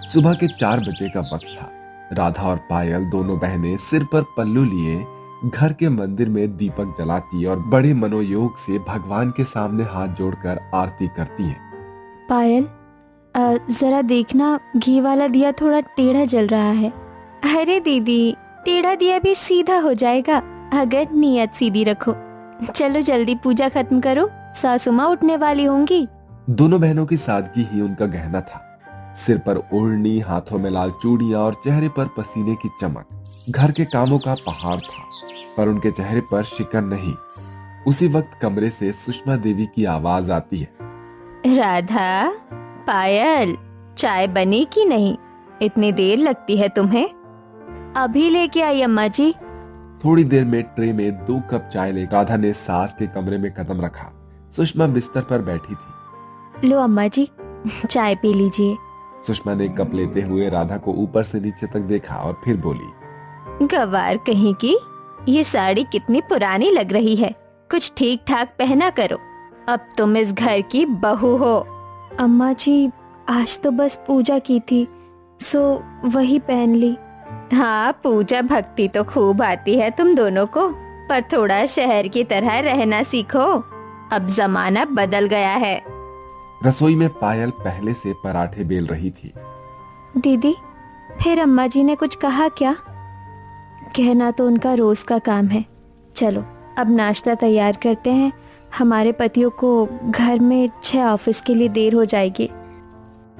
सुबह के 4 बजे का वक्त था। राधा और पायल दोनों बहनें सिर पर पल्लू लिए घर के मंदिर में दीपक जलाती और बड़े मनोयोग से भगवान के सामने हाथ जोड़कर आरती करती हैं। पायल, जरा देखना, घी वाला दिया थोड़ा टेढ़ा जल रहा है। अरे दीदी, टेढ़ा दिया भी सीधा हो जाएगा अगर नियत सीधी रखो। चलो जल्दी पूजा खत्म करो, सासू माँ उठने वाली होंगी। दोनों बहनों की सादगी ही उनका गहना था। सिर पर ओढ़नी, हाथों में लाल चूड़ियां और चेहरे पर पसीने की चमक घर के कामों का पहाड़ था, पर उनके चेहरे पर शिकन नहीं। उसी वक्त कमरे से सुषमा देवी की आवाज आती है। राधा, पायल, चाय बनी कि नहीं? इतनी देर लगती है तुम्हें? अभी लेके आई अम्मा जी। थोड़ी देर में ट्रे में 2 कप चाय लेकर राधा ने सास के कमरे में कदम रखा। सुषमा बिस्तर पर बैठी थी। लो अम्मा जी, चाय पी लीजिए। सुषमा ने कप लेते हुए राधा को ऊपर से नीचे तक देखा और फिर बोली, गवार कहीं की, ये साड़ी कितनी पुरानी लग रही है। कुछ ठीक ठाक पहना करो, अब तुम इस घर की बहू हो। अम्मा जी, आज तो बस पूजा की थी, सो वही पहन ली। हाँ, पूजा भक्ति तो खूब आती है तुम दोनों को, पर थोड़ा शहर की तरह रहना सीखो। अब जमाना बदल गया है। रसोई में पायल पहले से पराठे बेल रही थी। दीदी, फिर अम्मा जी ने कुछ कहा क्या? कहना तो उनका रोज का काम है। चलो अब नाश्ता तैयार करते हैं, हमारे पतियों को घर में 6 ऑफिस के लिए देर हो जाएगी।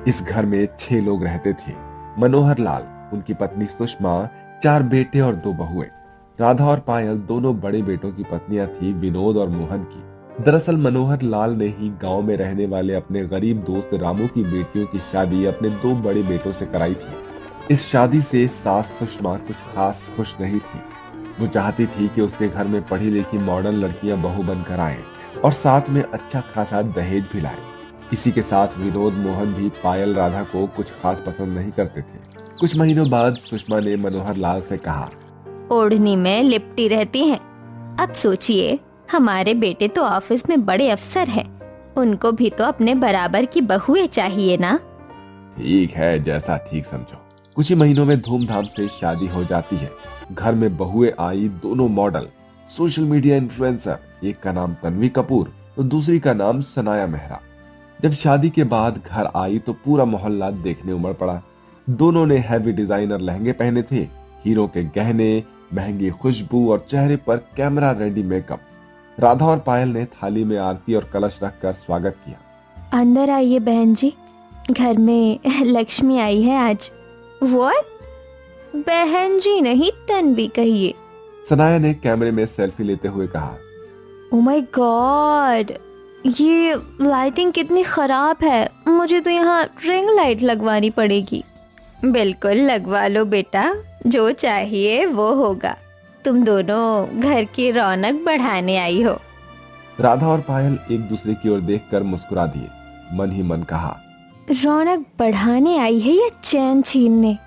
इस घर में 6 लोग रहते थे। मनोहर लाल, उनकी पत्नी सुषमा, 4 बेटे और 2 बहुएं। राधा और पायल दोनों बड़े बेटों की पत्नियां थी, विनोद और मोहन की। दरअसल मनोहर लाल ने ही गांव में रहने वाले अपने गरीब दोस्त रामू की बेटियों की शादी अपने 2 बड़े बेटों से कराई थी। इस शादी से सास सुषमा कुछ खास खुश नहीं थी। वो चाहती थी कि उसके घर में पढ़ी लिखी मॉडर्न लड़कियां बहू बनकर आएं और साथ में अच्छा खासा दहेज भी लाएं। इसी के साथ विनोद, मोहन भी पायल राधा को कुछ खास पसंद नहीं करते थे। कुछ महीनों बाद सुषमा ने मनोहर लाल से कहा, ओढ़नी में लिपटी रहती हैं। अब सोचिए, हमारे बेटे तो ऑफिस में बड़े अफसर हैं, उनको भी तो अपने बराबर की बहुएं चाहिए ना। ठीक है, जैसा ठीक समझो। कुछ ही महीनों में धूमधाम से शादी हो जाती है। घर में बहुएं आई, दोनों मॉडल, सोशल मीडिया इन्फ्लुएंसर। एक का नाम तन्वी कपूर तो दूसरी का नाम सनाया मेहरा। जब शादी के बाद घर आई तो पूरा मोहल्ला देखने उमड़ पड़ा। दोनों ने हैवी डिजाइनर लहंगे पहने थे, हीरो के गहने, महंगी खुशबू और चेहरे पर कैमरा रेडी मेकअप। राधा और पायल ने थाली में आरती और कलश रखकर स्वागत किया। अंदर आइए बहन जी, घर में लक्ष्मी आई है आज। व्हाट? बहन जी नहीं, तन्वी कहिए। सनाया ने कैमरे में सेल्फी लेते हुए कहा। ओह माय गॉड, ये लाइटिंग कितनी खराब है, मुझे तो यहाँ रिंग लाइट लगवानी पड़ेगी। बिल्कुल लगवा लो बेटा, जो चाहिए वो होगा। तुम दोनों घर की रौनक बढ़ाने आई हो। राधा और पायल एक दूसरे की ओर देखकर मुस्कुरा दिए। मन ही मन कहा, रौनक बढ़ाने आई है या चैन छीनने?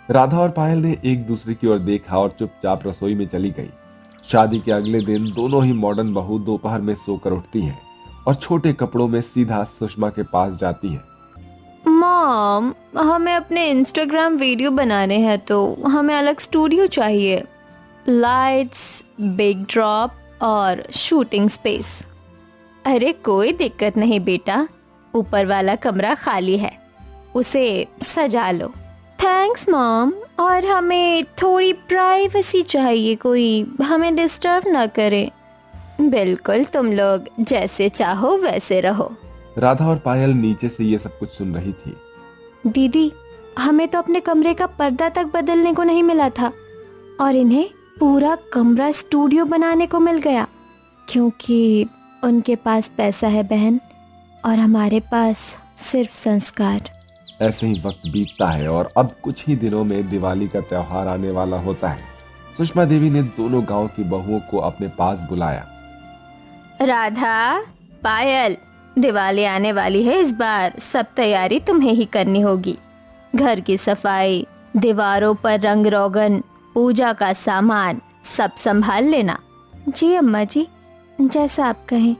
राधा और पायल ने एक दूसरे की ओर देखा और चुपचाप रसोई में चली गई। शादी के अगले दिन दोनों ही मॉडर्न बहू दोपहर में सोकर उठती हैं और छोटे कपड़ों में सीधा सुषमा के पास जाती है। मॉम, हमें अपने इंस्टाग्राम वीडियो बनाने हैं तो हमें अलग स्टूडियो चाहिए। लाइट्स, बिग ड्रॉप और शूटिंग स्पेस। अरे कोई दिक्कत नहीं बेटा, ऊपर वाला कमरा खाली है, उसे सजा लो। थैंक्स मॉम, और हमें थोड़ी प्राइवेसी चाहिए, कोई हमें डिस्टर्ब ना करे। बिल्कुल, तुम लोग जैसे चाहो वैसे रहो। राधा और पायल नीचे से ये सब कुछ सुन रही थी। दीदी, हमें तो अपने कमरे का पर्दा तक बदलने को नहीं मिला था और इन्हें पूरा कमरा स्टूडियो बनाने को मिल गया, क्योंकि उनके पास पैसा है बहन, और हमारे पास सिर्फ संस्कार। ऐसे ही वक्त बीतता है और अब कुछ ही दिनों में दिवाली का त्योहार आने वाला होता है। सुषमा देवी ने दोनों गांव की बहुओं को अपने पास बुलाया। राधा, पायल, दिवाली आने वाली है, इस बार सब तैयारी तुम्हें ही करनी होगी। घर की सफाई, दीवारों पर रंग रोगन, पूजा का सामान सब संभाल लेना। जी अम्मा जी, जैसा आप कहें।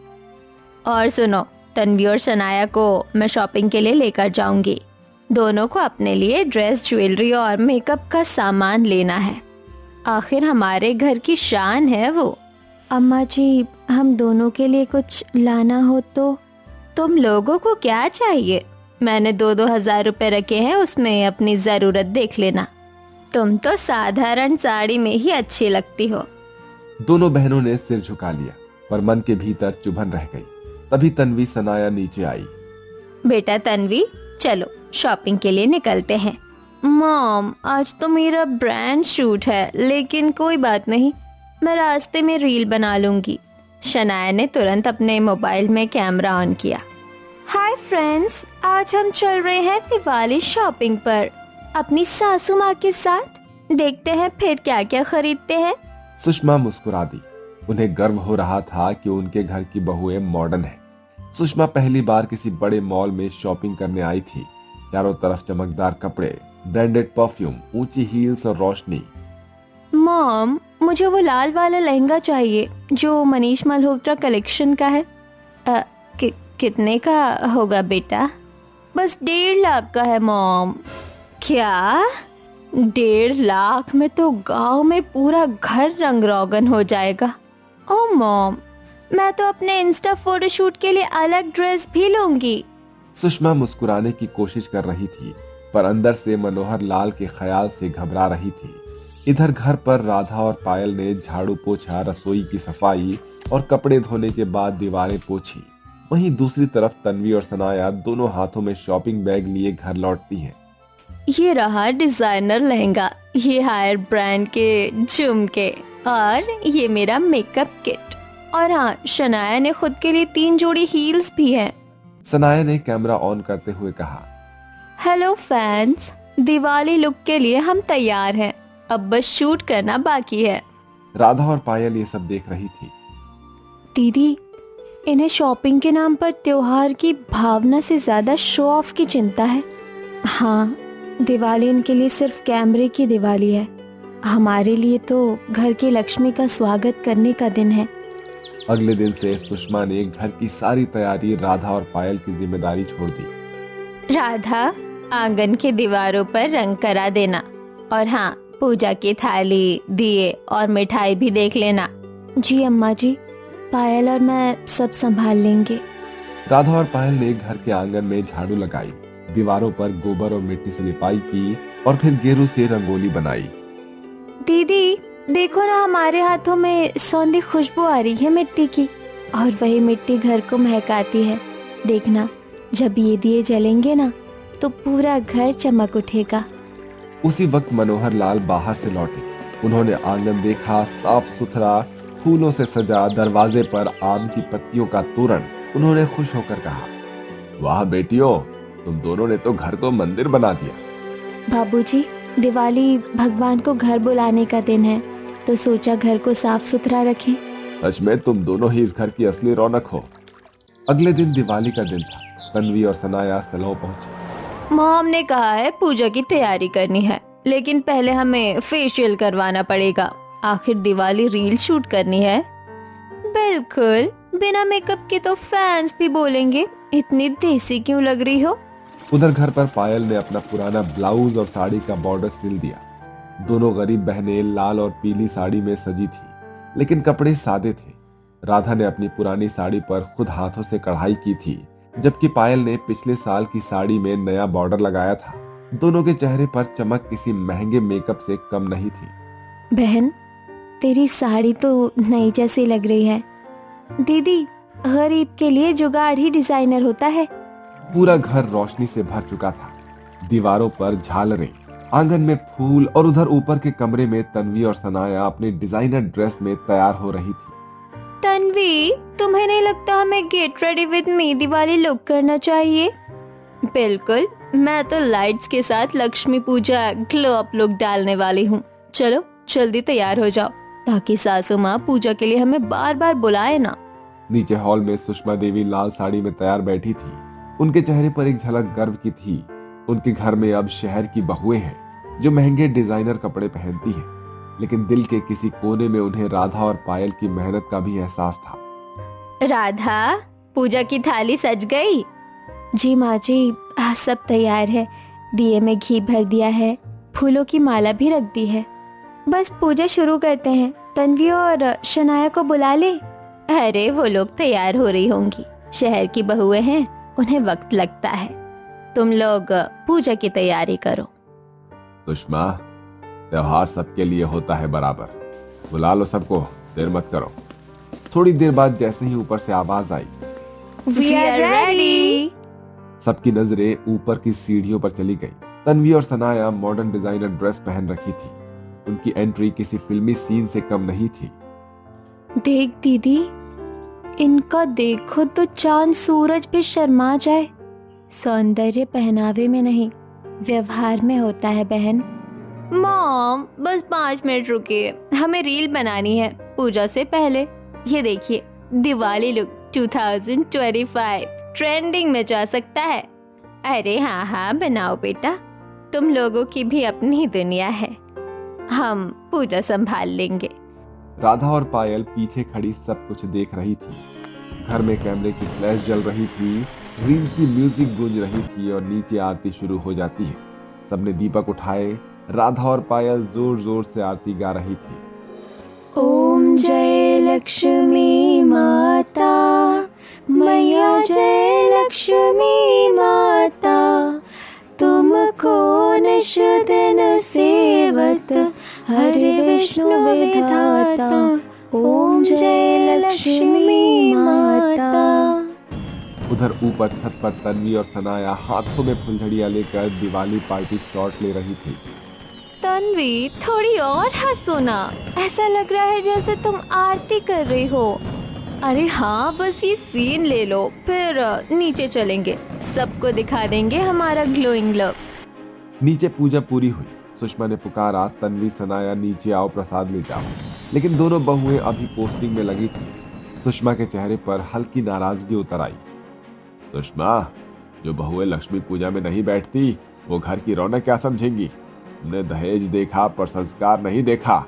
और सुनो, तन्वी और शनाया को मैं शॉपिंग के लिए लेकर जाऊंगी। दोनों को अपने लिए ड्रेस, ज्वेलरी और मेकअप का सामान लेना है। आखिर हमारे घर की शान है वो। अम्मा जी, हम दोनों के लिए कुछ लाना हो तो? तुम लोगों को क्या चाहिए? मैंने 2-2 हजार रुपए रखे हैं, उसमें अपनी जरूरत देख लेना। तुम तो साधारण साड़ी में ही अच्छी लगती हो। दोनों बहनों ने सिर झुका लिया, पर मन के भीतर चुभन रह गई। तभी तन्वी सनाया नीचे आई। बेटा तन्वी, चलो शॉपिंग के लिए निकलते हैं। मॉम, आज तो मेरा ब्रांड शूट है, लेकिन कोई बात नहीं, मैं रास्ते में रील बना लूंगी। शनाया ने तुरंत अपने मोबाइल में कैमरा ऑन किया। हाय फ्रेंड्स, आज हम चल रहे हैं दिवाली शॉपिंग पर अपनी सासू माँ के साथ। देखते हैं फिर क्या क्या खरीदते हैं। सुषमा मुस्कुरा दी। उन्हें गर्व हो रहा था कि उनके घर की बहुएं मॉडर्न हैं। सुषमा पहली बार किसी बड़े मॉल में शॉपिंग करने आई थी। चारों तरफ चमकदार कपड़े, ब्रांडेड परफ्यूम, ऊंची हील्स और रोशनी। मॉम, मुझे वो लाल वाला लहंगा चाहिए जो मनीष मल्होत्रा कलेक्शन का है। कितने का होगा बेटा? बस 1.5 लाख का है मॉम। क्या? 1.5 लाख में तो गांव में पूरा घर रंग रोगन हो जाएगा। ओह मॉम, मैं तो अपने इंस्टा फोटोशूट के लिए अलग ड्रेस भी लूंगी। सुषमा मुस्कुराने की कोशिश कर रही थी, पर अंदर से मनोहर लाल के ख्याल से घबरा रही थी। इधर घर पर राधा और पायल ने झाड़ू पोछा, रसोई की सफाई और कपड़े धोने के बाद दीवारें पोछी। वहीं दूसरी तरफ तन्वी और सनाया दोनों हाथों में शॉपिंग बैग लिए घर लौटती हैं। ये रहा डिजाइनर लहंगा, ये हायर ब्रांड के झुमके और ये मेरा मेकअप किट। और हाँ, शनाया ने खुद के लिए 3 जोड़ी हील्स भी हैं। सनाया ने कैमरा ऑन करते हुए कहा, हेलो फैंस, दिवाली लुक के लिए हम तैयार हैं, अब बस शूट करना बाकी है। राधा और पायल ये सब देख रही थी। दीदी, इन्हें शॉपिंग के नाम पर त्योहार की भावना से ज्यादा शो ऑफ की चिंता है। हाँ, दिवाली इनके लिए सिर्फ कैमरे की दिवाली है, हमारे लिए तो घर की लक्ष्मी का स्वागत करने का दिन है। अगले दिन से सुषमा ने घर की सारी तैयारी राधा और पायल की जिम्मेदारी छोड़ दी। राधा, आंगन की दीवारों पर रंग करा देना, और हाँ, पूजा की थाली, दिए और मिठाई भी देख लेना। जी अम्मा जी, पायल और मैं सब संभाल लेंगे। राधा और पायल ने घर के आंगन में झाड़ू लगाई, दीवारों पर गोबर और मिट्टी से लिपाई की और फिर गेरू से रंगोली बनाई। दीदी देखो ना, हमारे हाथों में सौंधी खुशबू आ रही है मिट्टी की, और वही मिट्टी घर को महकाती है। देखना, जब ये दिए जलेंगे ना तो पूरा घर चमक उठेगा। उसी वक्त मनोहर लाल बाहर से लौटे। उन्होंने आंगन देखा, साफ सुथरा, फूलों से सजा, दरवाजे पर आम की पत्तियों का तोरण। उन्होंने खुश होकर कहा, वाह बेटियों, तुम दोनों ने तो घर को मंदिर बना दिया। बाबूजी, दिवाली भगवान को घर बुलाने का दिन है, तो सोचा घर को साफ सुथरा रखें। सच में तुम दोनों ही इस घर की असली रौनक हो। अगले दिन दिवाली का दिन था। तन्वी और सनाया सलों पहुंचे। मॉम ने कहा है पूजा की तैयारी करनी है, लेकिन पहले हमें फेशियल करवाना पड़ेगा, आखिर दिवाली रील शूट करनी है। बिल्कुल, बिना मेकअप के तो फैंस भी बोलेंगे इतनी देसी क्यों लग रही हो। उधर घर पर पायल ने अपना पुराना ब्लाउज और साड़ी का बॉर्डर सिल दिया। दोनों गरीब बहनें लाल और पीली साड़ी में सजी थी, लेकिन कपड़े सादे थे। राधा ने अपनी पुरानी साड़ी पर खुद हाथों से कढ़ाई की थी, जबकि पायल ने पिछले साल की साड़ी में नया बॉर्डर लगाया था। दोनों के चेहरे पर चमक किसी महंगे मेकअप से कम नहीं थी। बहन, तेरी साड़ी तो नई जैसी लग रही है। दीदी, गरीब के लिए जुगाड़ ही डिजाइनर होता है। पूरा घर रोशनी से भर चुका था। दीवारों पर झालरें, आंगन में फूल और उधर ऊपर के कमरे में तन्वी और सनाया अपनी डिजाइनर ड्रेस में तैयार हो रही थी। तन्वी, तुम्हें नहीं लगता हमें get ready with me Diwali look करना चाहिए? बिल्कुल, मैं तो लाइट्स के साथ लक्ष्मी पूजा ग्लो अप लुक डालने वाली हूँ। चलो जल्दी तैयार हो जाओ, ताकि सासू माँ पूजा के लिए हमें बार बार बुलाए ना। नीचे हॉल में सुषमा देवी लाल साड़ी में तैयार बैठी थी। उनके चेहरे पर एक झलक गर्व की थी। उनके घर में अब शहर की बहुएं हैं जो महंगे डिजाइनर कपड़े पहनती हैं, लेकिन दिल के किसी कोने में उन्हें राधा और पायल की मेहनत का भी एहसास था। राधा, पूजा की थाली सज गई? जी माँ जी, सब तैयार है। दिए में घी भर दिया है, फूलों की माला भी रख दी है। बस पूजा शुरू करते हैं। तन्वी और शनाया को बुला ले। अरे वो लोग तैयार हो रही होंगी, शहर की बहुएं हैं, उन्हें वक्त लगता है। तुम लोग पूजा की तैयारी करो। सुषमा, त्योहार सबके लिए होता है बराबर, बुला लो सबको, देर मत करो। थोड़ी देर बाद जैसे ही ऊपर से आवाज आई, We are ready। सबकी नजरें ऊपर की सीढ़ियों पर चली गई। तन्वी और सनाया मॉडर्न डिजाइनर ड्रेस पहन रखी थी। उनकी एंट्री किसी फिल्मी सीन से कम नहीं थी। देख दीदी, इनका देखो तो चांद सूरज भी शर्मा जाए। सौंदर्य पहनावे में नहीं, व्यवहार में होता है बहन। मॉम, बस 5 मिनट रुकिए, हमें रील बनानी है पूजा से पहले। ये देखिए, दिवाली लुक 2025 ट्रेंडिंग में जा सकता है। अरे हाँ हाँ, बनाओ बेटा, तुम लोगों की भी अपनी दुनिया है, हम पूजा संभाल लेंगे। राधा और पायल पीछे खड़ी सब कुछ देख रही थी। घर में कैमरे की फ्लैश जल रही थी, रील की म्यूजिक गूंज रही थी और नीचे आरती शुरू हो जाती है। सबने दीपक उठाए। राधा और पायल जोर जोर से आरती गा रही थी। ओम जय लक्ष्मी माता, मैया जय लक्ष्मी माता, तुमको निश दिन सेवत, हरे विष्णु विधाता, ओम जय लक्ष्मी माता। उधर ऊपर छत पर तन्वी और सनाया हाथों में फुलझड़ियां लेकर दिवाली पार्टी शॉट ले रही थी। तन्वी, थोड़ी और हंसो ना, ऐसा लग रहा है जैसे तुम आरती कर रही हो। अरे हाँ, बस ये सीन ले लो, फिर नीचे चलेंगे, सबको दिखा देंगे हमारा ग्लोइंग लुक। नीचे पूजा पूरी हुई। सुषमा ने पुकारा, तन्वी सनाया नीचे आओ, प्रसाद ले जाओ। लेकिन दोनों बहुएं अभी पोस्टिंग में लगी थी। सुषमा के चेहरे पर हल्की नाराजगी उतर आई। सुषमा, जो बहुएं लक्ष्मी पूजा में नहीं बैठती, वो घर की रौनक क्या समझेंगी? हमने दहेज देखा पर संस्कार नहीं देखा।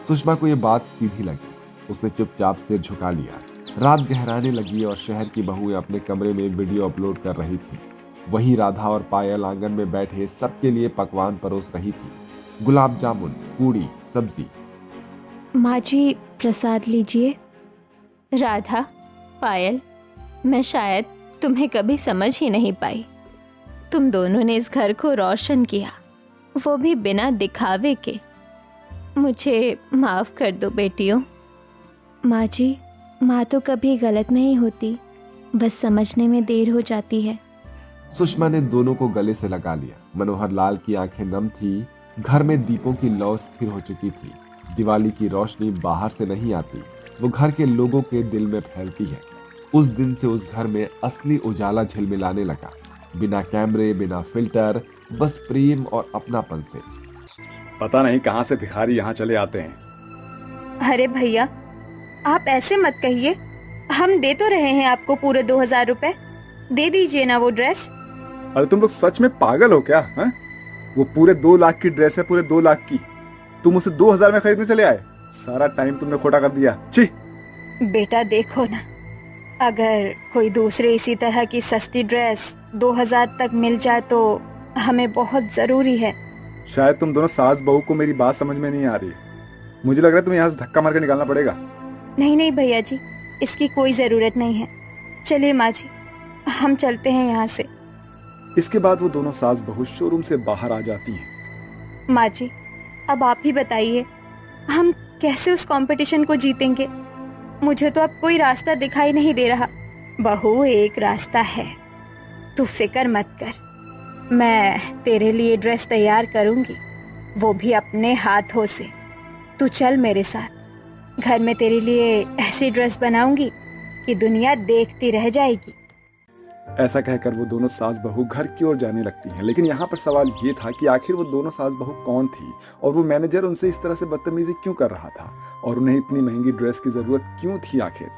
सुषमा को यह बात सीधी लगी। उसने चुपचाप सिर झुका लिया। रात गहराने लगी और शहर की बहुएं अपने कमरे में वीडियो अपलोड कर रही थी। वहीं राधा और पायल आंगन में बैठे सबके लिए पकवान परोस रही थी। गुलाब जामुन, पूड़ी, सब्जी। माँ जी, प्रसाद लीजिए। राधा, पायल, मैं शायद तुम्हें कभी समझ ही नहीं पाई। तुम दोनों ने इस घर को रोशन किया, वो भी बिना दिखावे के। मुझे माफ कर दो बेटियों। माँ जी, माँ तो कभी गलत नहीं होती, बस समझने में देर हो जाती है। सुषमा ने दोनों को गले से लगा लिया। मनोहर लाल की आंखें नम थी। घर में दीपों की लौ स्थिर हो चुकी थी। दिवाली की रोशनी बाहर से नहीं आती, वो घर के लोगों के दिल में फैलती है। उस दिन से उस घर में असली उजाला झिलमिलाने लगा, बिना कैमरे, बिना फिल्टर, बस प्रेम और अपनापन से। पता नहीं कहां से भिखारी यहाँ चले आते हैं। अरे भैया, आप ऐसे मत कहिए, हम दे तो रहे हैं आपको पूरे 2000 रुपए, दे दीजिए ना वो ड्रेस। अरे तुम लोग सच में पागल हो क्या? है? वो पूरे 2 लाख की ड्रेस है, पूरे 2 लाख की। तुम उसे 2000 में खरीदने चले आए। सारा टाइम तुमने खोटा कर दिया। छी! बेटा देखो ना, अगर कोई दूसरे इसी तरह की सस्ती ड्रेस 2000 तक मिल जाए तो हमें बहुत जरूरी है। शायद तुम दोनों सास बहू को मेरी बात समझ में नहीं आ रही। मुझे लग रहा है तुम्हें यहाँ से धक्का मार के निकालना पड़ेगा। नहीं नहीं भैया जी, इसकी कोई जरूरत नहीं है। चलिए माँ जी, हम चलते हैं यहाँ से। इसके बाद वो दोनों सास बहू शोरूम से बाहर आ जाती हैं। माँ जी, अब आप ही बताइए, हम कैसे उस कंपटीशन को जीतेंगे? मुझे तो अब कोई रास्ता दिखाई नहीं दे रहा। बहू, एक रास्ता है, तू फिक्र मत कर, मैं तेरे लिए ड्रेस तैयार करूंगी, वो भी अपने हाथों से। तू चल मेरे साथ, घर में तेरे लिए ऐसी ड्रेस बनाऊंगी कि दुनिया देखती रह जाएगी। ऐसा कहकर वो दोनों सास बहू घर की ओर जाने लगती हैं। लेकिन यहाँ पर सवाल ये था कि आखिर वो दोनों सास बहू कौन थी और वो मैनेजर उनसे इस तरह से बदतमीजी क्यों कर रहा था और उन्हें इतनी महंगी ड्रेस की जरूरत क्यों थी? आखिर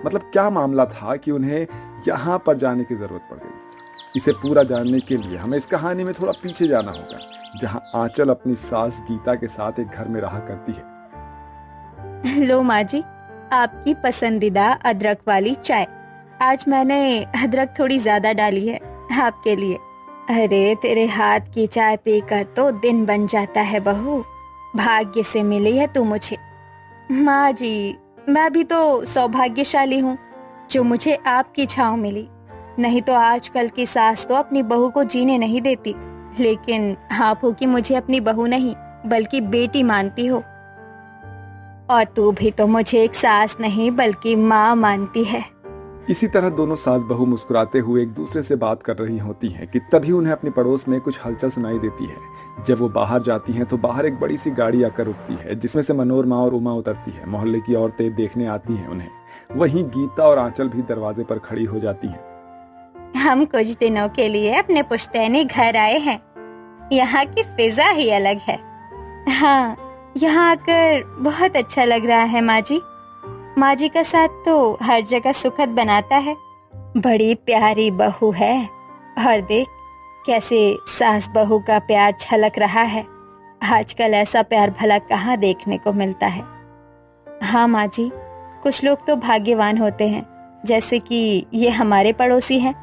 मतलब क्या मामला था कि उन्हें यहाँ पर जाने की जरूरत पड़ गई? इसे पूरा जानने के लिए हमें इस कहानी में थोड़ा पीछे जाना होगा, जहाँ आंचल अपनी सास गीता के साथ एक घर में रहा करती है। लो माँ जी, आपकी पसंदीदा अदरक वाली चाय। आज मैंने अदरक थोड़ी ज्यादा डाली है आपके लिए। अरे तेरे हाथ की चाय पीकर तो दिन बन जाता है बहू। भाग्य से मिली है तू मुझे। माँ जी, मैं भी तो सौभाग्यशाली हूँ जो मुझे आपकी छाँव मिली। नहीं तो आजकल की सास तो अपनी बहू को जीने नहीं देती, लेकिन आप हो कि मुझे अपनी बहू नहीं बल्कि बेटी मानती हो। और तू भी तो मुझे एक सास नहीं बल्कि माँ मानती है। इसी तरह दोनों सास बहू मुस्कुराते हुए एक दूसरे से बात कर रही होती हैं कि तभी उन्हें अपने पड़ोस में कुछ हलचल सुनाई देती है। जब वो बाहर जाती हैं तो बाहर एक बड़ी सी गाड़ी आकर रुकती है, जिसमें से मनोरमा और उमा उतरती है। मोहल्ले की औरतें देखने आती हैं उन्हें। वहीं गीता और आंचल भी दरवाजे पर खड़ी हो जाती हैं। हम कुछ दिनों के लिए अपने पुश्तैनी घर आए हैं। यहाँ की फिजा ही अलग है। हाँ, यहाँ आकर बहुत अच्छा लग रहा है माँ जी। माँ जी का साथ तो हर जगह सुखद बनाता है। बड़ी प्यारी बहू है। और देख कैसे सास बहू का प्यार छलक रहा है। आजकल ऐसा प्यार भला कहाँ देखने को मिलता है। हाँ माँ जी, कुछ लोग तो भाग्यवान होते हैं, जैसे कि ये हमारे पड़ोसी हैं।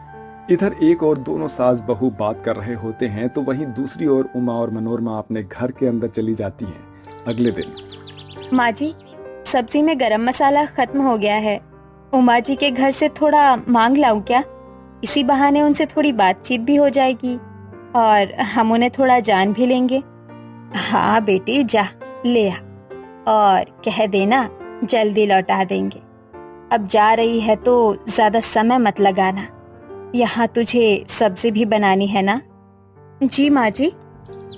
इधर एक और दोनों सास बहू बात कर रहे होते हैं तो वहीं दूसरी ओर उमा और मनोरमा अपने घर के अंदर चली जाती हैं। अगले दिन माँ जी, सब्जी में गरम मसाला खत्म हो गया है। उमा जी के घर से थोड़ा मांग लाऊं क्या? इसी बहाने उनसे थोड़ी बातचीत भी हो जाएगी और हम उन्हें थोड़ा जान भी लेंगे। हाँ बेटी, जा ले आ और कह देना जल्दी लौटा देंगे। अब जा रही है तो ज्यादा समय मत लगाना। यहाँ तुझे सब्जी भी बनानी है ना? जी माँ जी।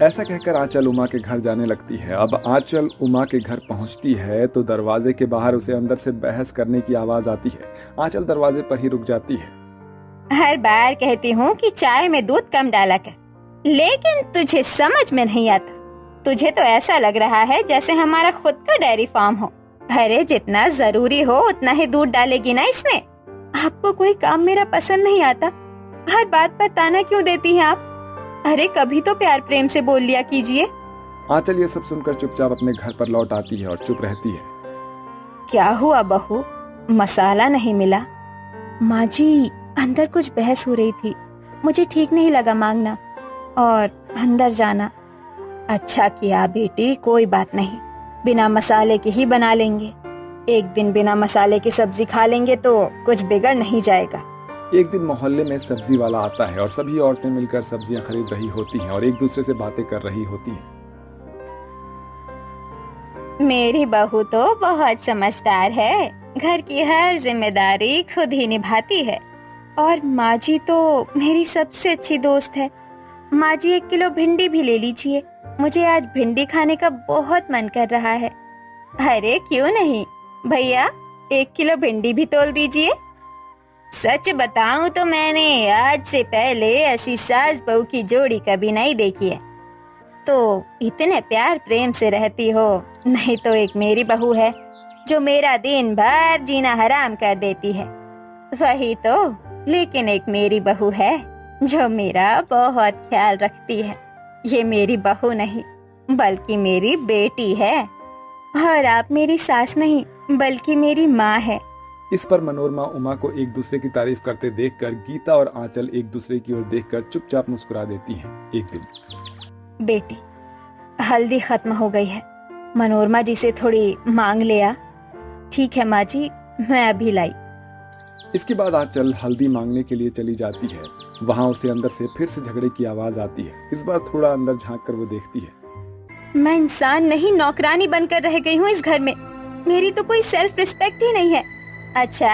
ऐसा कहकर आंचल उमा के घर जाने लगती है। अब आंचल उमा के घर पहुंचती है तो दरवाजे के बाहर उसे अंदर से बहस करने की आवाज आती है। आंचल दरवाजे पर ही रुक जाती है। हर बार कहती हूँ कि चाय में दूध कम डाला कर, लेकिन तुझे समझ में नहीं आता। तुझे तो ऐसा लग रहा है जैसे हमारा खुद का डेयरी फार्म हो। अरे जितना जरूरी हो उतना ही दूध डालेगी ना इसमें। आपको कोई काम मेरा पसंद नहीं आता। हर बात पर ताना क्यों देती हैं आप? अरे कभी तो प्यार प्रेम से बोल लिया कीजिए। आंचल ये सब सुनकर चुपचाप अपने घर पर लौट आती है और चुप रहती है। क्या हुआ बहू, मसाला नहीं मिला? माँ जी, अंदर कुछ बहस हो रही थी, मुझे ठीक नहीं लगा मांगना और अंदर जाना। अच्छा किया बेटी, कोई बात नहीं, बिना मसाले के ही बना लेंगे। एक दिन बिना मसाले की सब्जी खा लेंगे तो कुछ बिगड़ नहीं जाएगा। एक दिन मोहल्ले में सब्जी वाला आता है और सभी औरतें मिलकर सब्जियां खरीद रही होती हैं और एक दूसरे से बातें कर रही होती हैं। मेरी बहू तो बहुत समझदार है, घर की हर जिम्मेदारी खुद ही निभाती है। और माँ जी तो मेरी सबसे अच्छी दोस्त है। माँ जी 1 किलो भिंडी भी ले लीजिए, मुझे आज भिंडी खाने का बहुत मन कर रहा है। अरे क्यों नहीं भैया, 1 किलो भिंडी भी तोल दीजिए। सच बताऊं तो मैंने आज से पहले ऐसी सास बहू की जोड़ी कभी नहीं देखी है। तो इतने प्यार प्रेम से रहती हो। नहीं तो एक मेरी बहू है जो मेरा दिन भर जीना हराम कर देती है। वही तो, लेकिन एक मेरी बहू है जो मेरा बहुत ख्याल रखती है। ये मेरी बहू नहीं बल्कि मेरी बेटी है। और आप मेरी सास नहीं बल्कि मेरी माँ है। इस पर मनोरमा उमा को एक दूसरे की तारीफ करते देखकर गीता और आंचल एक दूसरे की ओर देखकर चुपचाप मुस्कुरा देती हैं। एक दिन बेटी, हल्दी खत्म हो गई है, मनोरमा जी से थोड़ी मांग ले आ। ठीक है माँ जी, मैं अभी लाई। इसके बाद आंचल हल्दी मांगने के लिए चली जाती है। वहाँ उसे अंदर से फिर से झगड़े की आवाज आती है। इस बार थोड़ा अंदर झांक कर वो देखती है। मैं इंसान नहीं, नौकरानी बनकर रह गई हूँ इस घर में। मेरी तो कोई सेल्फ रिस्पेक्ट ही नहीं है। अच्छा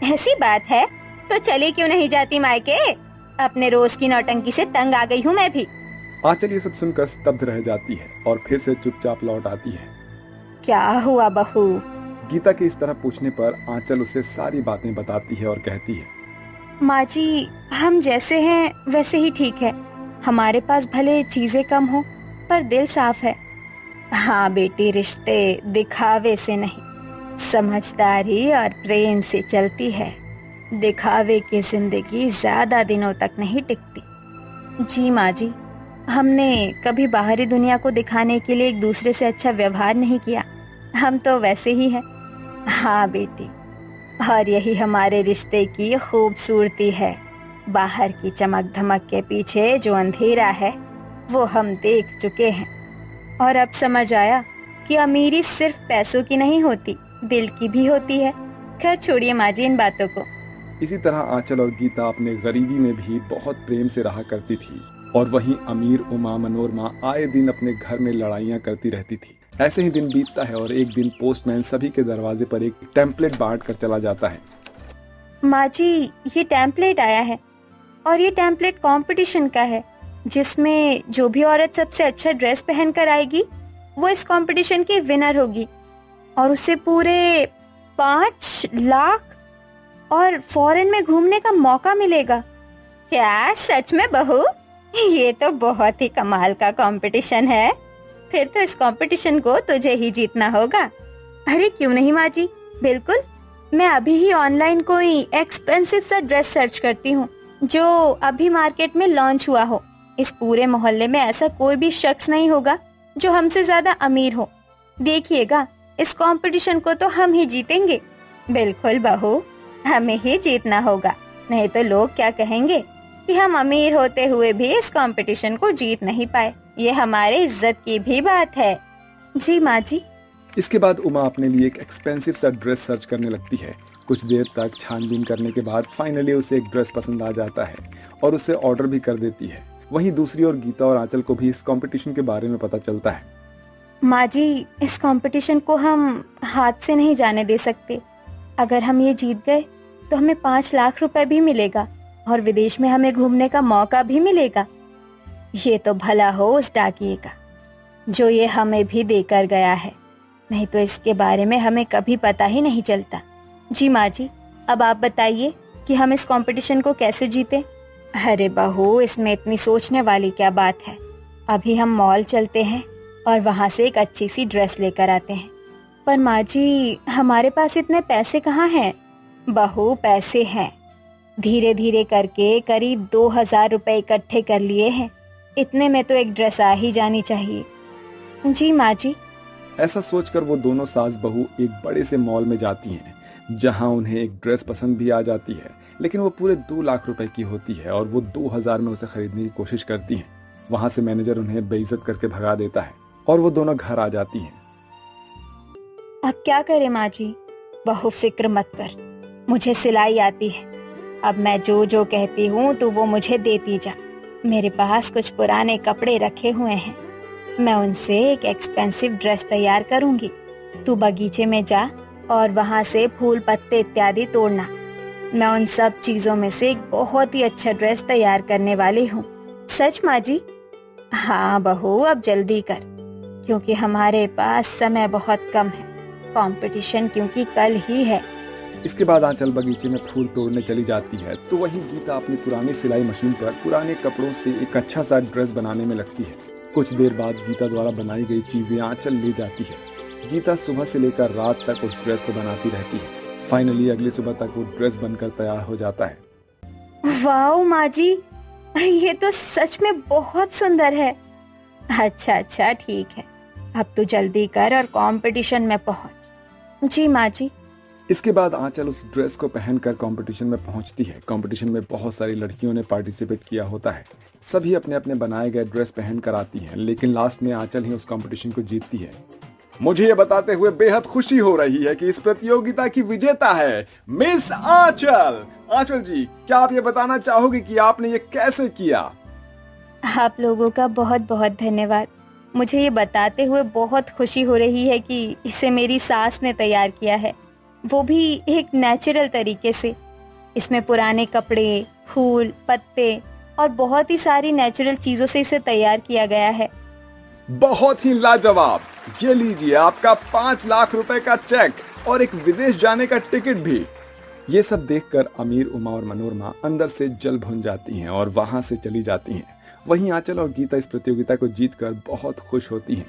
ऐसी बात है तो चली क्यों नहीं जाती मायके? अपने रोज की नौटंकी से तंग आ गई हूँ मैं भी। आंचल ये सब सुनकर स्तब्ध रह जाती है और फिर से चुपचाप लौट आती है। क्या हुआ बहू? गीता के इस तरह पूछने पर आंचल उसे सारी बातें बताती है और कहती है, माँ जी, हम जैसे हैं वैसे ही ठीक है। हमारे पास भले चीजें कम हो पर दिल साफ है। हाँ बेटी, रिश्ते दिखावे से नहीं समझदारी और प्रेम से चलती है। दिखावे की जिंदगी ज्यादा दिनों तक नहीं टिकती। जी माँ जी, हमने कभी बाहरी दुनिया को दिखाने के लिए एक दूसरे से अच्छा व्यवहार नहीं किया। हम तो वैसे ही हैं। हाँ बेटी, और यही हमारे रिश्ते की खूबसूरती है। बाहर की चमक धमक के पीछे जो अंधेरा है वो हम देख चुके हैं, और अब समझ आया कि अमीरी सिर्फ पैसों की नहीं होती, दिल की भी होती है। खैर छोड़िए माँ जी इन बातों को। इसी तरह आंचल और गीता अपने गरीबी में भी बहुत प्रेम से रहा करती थी, और वहीं अमीर उमा मनोरमा आए दिन अपने घर में लड़ाइयाँ करती रहती थी। ऐसे ही दिन बीतता है और एक दिन पोस्टमैन सभी के दरवाजे पर एक टेम्पलेट बांट कर चला जाता है। माँ जी ये टेम्पलेट आया है, और ये टेम्पलेट कंपटीशन का है, जिसमें जो भी औरत सबसे अच्छा ड्रेस पहन कर आएगी वो इस कंपटीशन की विनर होगी, और उसे पूरे 5 लाख और फॉरेन में घूमने का मौका मिलेगा। क्या सच में बहू? ये तो बहुत ही कमाल का कंपटीशन है। फिर तो इस कंपटीशन को तुझे ही जीतना होगा। अरे क्यों नहीं माँ जी, बिल्कुल। मैं अभी ही ऑनलाइन कोई एक्सपेंसिव सा ड्रेस सर्च करती हूँ जो अभी मार्केट में लॉन्च हुआ हो। इस पूरे मोहल्ले में ऐसा कोई भी शख्स नहीं होगा जो हमसे ज्यादा अमीर हो। देखिएगा इस कंपटीशन को तो हम ही जीतेंगे। बिल्कुल बहू, हमें ही जीतना होगा, नहीं तो लोग क्या कहेंगे कि हम अमीर होते हुए भी इस कंपटीशन को जीत नहीं पाए। ये हमारे इज्जत की भी बात है। जी माँ जी। इसके बाद उमा अपने लिए एक एक्सपेंसिव सा ड्रेस सर्च करने लगती है। कुछ देर तक छानबीन करने के बाद फाइनली उसे एक ड्रेस पसंद आ जाता है और उसे ऑर्डर भी कर देती है। वहीं दूसरी ओर गीता और आंचल को भी इस कंपटीशन के बारे में पता चलता है। माँ जी इस कंपटीशन को हम हाथ से नहीं जाने दे सकते। अगर हम ये जीत गए तो हमें 5 लाख रुपए भी मिलेगा और विदेश में हमें घूमने का मौका भी मिलेगा। ये तो भला हो उस डाकिये का जो ये हमें भी देकर गया है, नहीं तो इसके बारे में हमें कभी पता ही नहीं चलता। जी माँ जी, अब आप बताइए कि हम इस कंपटीशन को कैसे जीतें? अरे बहू, इसमें इतनी सोचने वाली क्या बात है। अभी हम मॉल चलते हैं और वहाँ से एक अच्छी सी ड्रेस लेकर आते हैं। पर माँ जी हमारे पास इतने पैसे कहाँ हैं? बहू पैसे हैं, धीरे धीरे करके करीब 2000 रुपए इकट्ठे कर लिए हैं। इतने में तो एक ड्रेस आ ही जानी चाहिए। जी माँ जी। ऐसा सोचकर वो दोनों सास बहू एक बड़े से मॉल में जाती हैं, जहां उन्हें एक ड्रेस पसंद भी आ जाती है, लेकिन वो पूरे 2 लाख रुपए की होती है और वो 2000 में उसे खरीदने की कोशिश करती हैं। वहां से मैनेजर उन्हें बेइज्जत करके भगा देता है और वो दोनों घर आ जाती हैं। अब क्या करें माँ जी? बहू फिक्र मत कर, मुझे सिलाई आती है। अब मैं जो जो कहती हूँ तो वो मुझे देती जा। मेरे पास कुछ पुराने कपड़े रखे हुए हैं, मैं उनसे एक एक्सपेंसिव ड्रेस तैयार करूंगी। तू बगीचे में जा और वहाँ से फूल पत्ते इत्यादि तोड़ना। मैं उन सब चीजों में से एक बहुत ही अच्छा ड्रेस तैयार करने वाली हूँ। सच माँ जी? हाँ बहू, अब जल्दी कर, क्योंकि हमारे पास समय बहुत कम है। कंपटीशन क्योंकि कल ही है। इसके बाद आंचल बगीचे में फूल तोड़ने चली जाती है, तो वहीं गीता अपनी पुरानी सिलाई मशीन पर पुराने कपड़ों से एक अच्छा सा ड्रेस बनाने में लगती है। कुछ देर बाद गीता द्वारा बनाई गई चीजें आंचल ले जाती है। गीता सुबह से लेकर रात तक उस ड्रेस को बनाती रहती है। फाइनली अगली सुबह तक वो ड्रेस बनकर तैयार हो जाता है। वाह माँ जी, ये तो सच में बहुत सुंदर है। अच्छा ठीक है, अब तू जल्दी कर और कंपटीशन में पहुंच। जी माँ जी। इसके बाद आंचल उस ड्रेस को पहनकर कंपटीशन में पहुंचती है। कंपटीशन में बहुत सारी लड़कियों ने पार्टिसिपेट किया होता है। सभी अपने अपने बनाए गए ड्रेस पहन कर आती हैं, लेकिन लास्ट में आंचल ही उस कंपटीशन को जीतती है। मुझे ये बताते हुए बेहद खुशी हो रही है कि इस प्रतियोगिता की विजेता है मिस आंचल। आंचल जी, क्या आप ये बताना चाहोगे कि आपने ये कैसे किया? आप लोगों का बहुत बहुत धन्यवाद। मुझे ये बताते हुए बहुत खुशी हो रही है कि इसे मेरी सास ने तैयार किया है, वो भी एक नेचुरल तरीके से। इसमें पुराने कपड़े, फूल, पत्ते और बहुत ही सारी नेचुरल चीजों से इसे तैयार किया गया है। बहुत ही लाजवाब। ये लीजिए आपका 5 लाख रुपए का चेक और एक विदेश जाने का टिकट भी। ये सब देखकर अमीर, उमा और मनोरमा अंदर से जल भुन जाती हैं और वहां से चली जाती हैं। वहीं आंचल और गीता इस प्रतियोगिता को जीतकर बहुत खुश होती हैं।